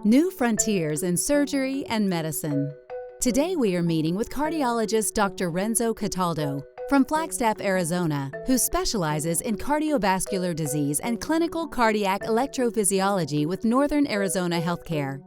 New Frontiers in Surgery and Medicine. Today we are meeting with cardiologist Dr. Renzo Cataldo from Flagstaff, Arizona, who specializes in cardiovascular disease and clinical cardiac electrophysiology with Northern Arizona Healthcare.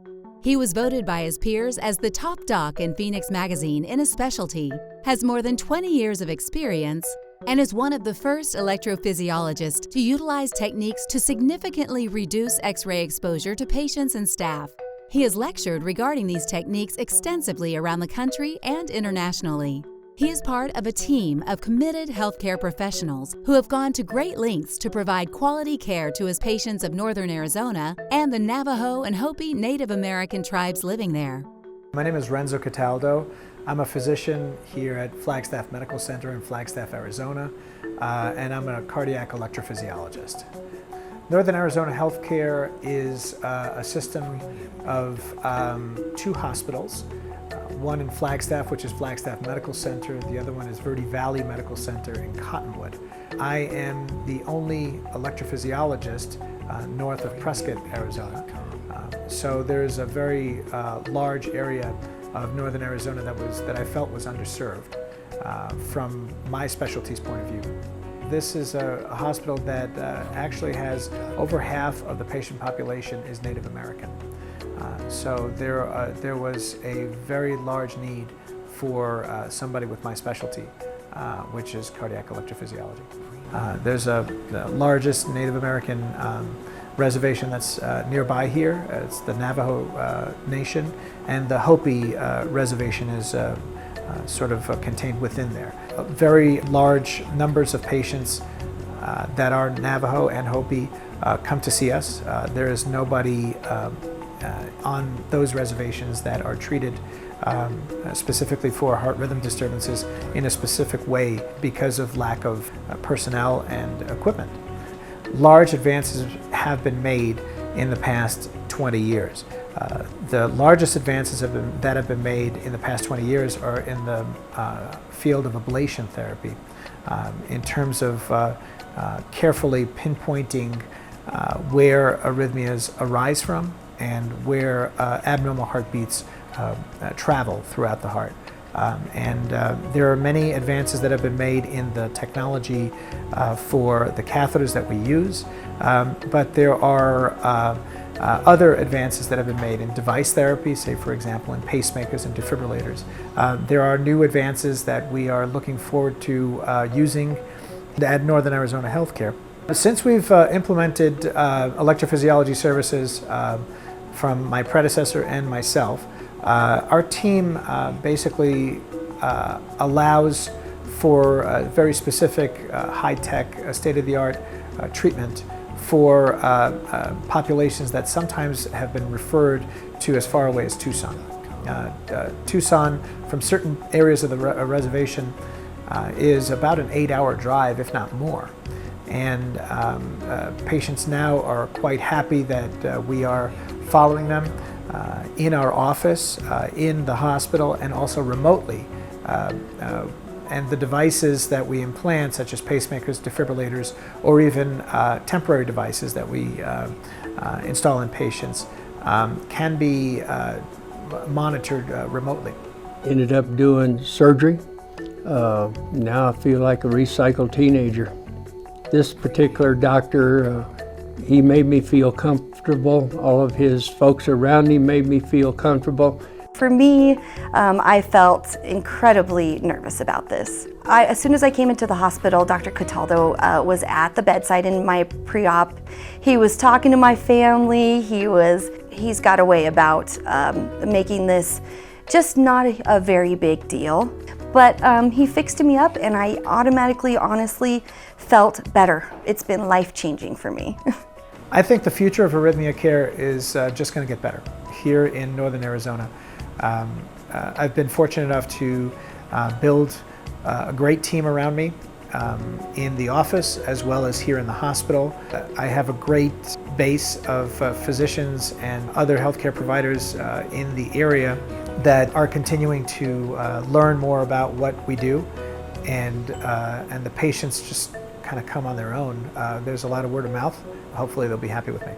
He was voted by his peers as the top doc in Phoenix Magazine in a specialty, has more than 20 years of experience, and is one of the first electrophysiologists to utilize techniques to significantly reduce X-ray exposure to patients and staff. He has lectured regarding these techniques extensively around the country and internationally. He is part of a team of committed healthcare professionals who have gone to great lengths to provide quality care to his patients of Northern Arizona and the Navajo and Hopi Native American tribes living there. My name is Renzo Cataldo. I'm a physician here at Flagstaff Medical Center in Flagstaff, Arizona, and I'm a cardiac electrophysiologist. Northern Arizona Healthcare is a system of two hospitals, one in Flagstaff, which is Flagstaff Medical Center. The other one is Verde Valley Medical Center in Cottonwood. I am the only electrophysiologist north of Prescott, Arizona. So there's a very large area of Northern Arizona that I felt was underserved from my specialty's point of view. This is a hospital that actually has over half of the patient population is Native American. So there was a very large need for somebody with my specialty, which is cardiac electrophysiology. There's the largest Native American reservation that's nearby here. It's the Navajo Nation, and the Hopi reservation is sort of contained within there. Very large numbers of patients that are Navajo and Hopi come to see us. There is nobody on those reservations that are treated specifically for heart rhythm disturbances in a specific way because of lack of personnel and equipment. Large advances have been made in the past 20 years. The largest advances that have been made in the past 20 years are in the field of ablation therapy, in terms of carefully pinpointing where arrhythmias arise from and where abnormal heartbeats travel throughout the heart. There are many advances that have been made in the technology for the catheters that we use, but there are other advances that have been made in device therapy, say for example in pacemakers and defibrillators. There are new advances that we are looking forward to using at Northern Arizona Healthcare. Since we've implemented electrophysiology services from my predecessor and myself, our team basically allows for very specific, high-tech, state-of-the-art treatment for populations that sometimes have been referred to as far away as Tucson. Tucson, from certain areas of the reservation, is about an 8-hour drive, if not more. And patients now are quite happy that we are following them in our office, in the hospital, and also remotely. And the devices that we implant, such as pacemakers, defibrillators, or even temporary devices that we install in patients, can be monitored remotely. Ended up doing surgery. Now I feel like a recycled teenager. This particular doctor, he made me feel comfortable. All of his folks around him made me feel comfortable. For me, I felt incredibly nervous about this. As soon as I came into the hospital, Dr. Cataldo was at the bedside in my pre-op. He was talking to my family. He's got a way about making this just not a very big deal. But he fixed me up and I automatically, honestly, felt better. It's been life-changing for me. I think the future of arrhythmia care is just going to get better here in Northern Arizona. I've been fortunate enough to build a great team around me in the office as well as here in the hospital. I have a great base of physicians and other healthcare providers in the area that are continuing to learn more about what we do, and the patients just kind of come on their own. There's a lot of word of mouth. Hopefully they'll be happy with me.